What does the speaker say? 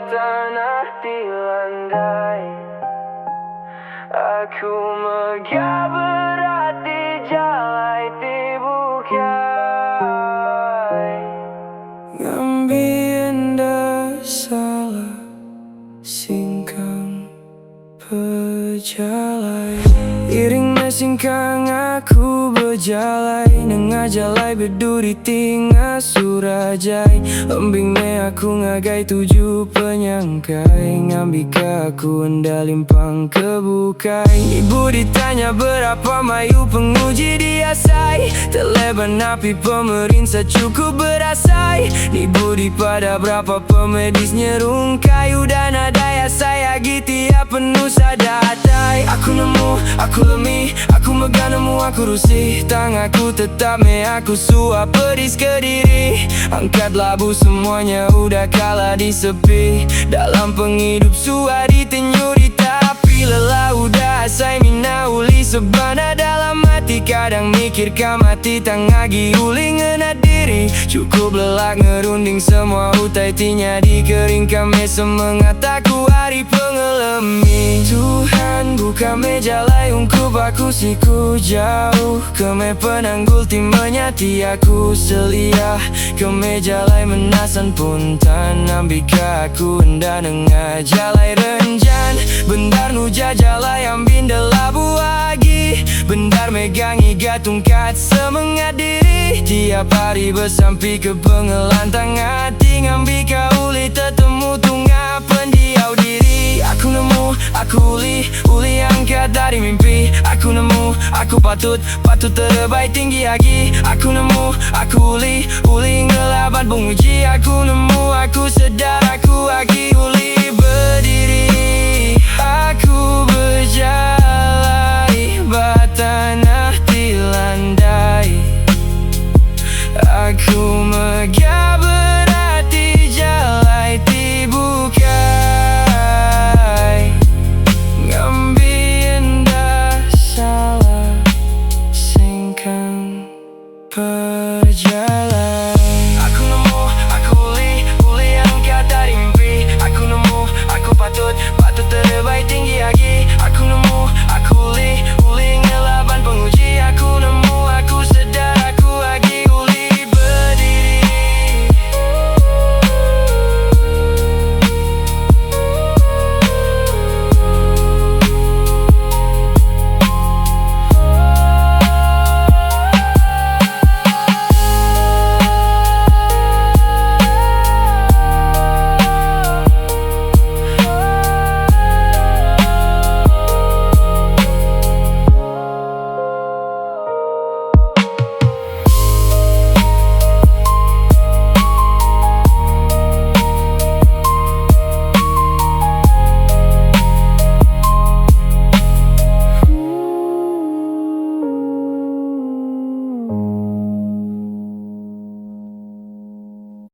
tanah di landai. Aku megah berat di jalai tibukai. Ngambienda salah singkang pejalai. Iringna singkang aku berjalai, nengah jalai berduri tingah surajai. Embingnya aku ngagai tujuh penyangkai, ngambika aku enda limpang kebukai. Ibu ditanya berapa mayu penguji diasai, terleban api pemerintah cukup berasai. Ibu di pada berapa pemedis nyerung kayu dana daya saya tiap penuh sadatai. Aku nemu, aku lemi, aku megah nemu aku rusih. Tanganku tetap aku suap pedis ke diri. Angkat labu semuanya udah kalah di sepi. Dalam penghidup suari tenyuri tapi lelah udah saya mina uli sebana dalam hati. Kadang mikir mati tangagi uli ngena diri. Cukup lelah ngerunding semua utai tinya di kering kami semangat aku hari pengelemi. Tuhan buka meja lai ungkup aku siku jauh. Keme penanggul tim menyati aku selia. Ke meja lai menasan puntan ambika aku enda nengah jalai renjan. Bendar nuja jalai ambin delabu agi. Bendar megangi gatungkat semangat diri. Tiap hari bersampi ke pengelantang hati. Ngambika uli tetemu tungga pendiau diri. Aku nemu, aku uli angkat dari mimpi. Aku nemu, aku patut terbaik tinggi lagi. Aku nemu, aku uli ngelaban penguji. Aku nemu, aku sedar aku lagi uli berdiri. Aku berjalan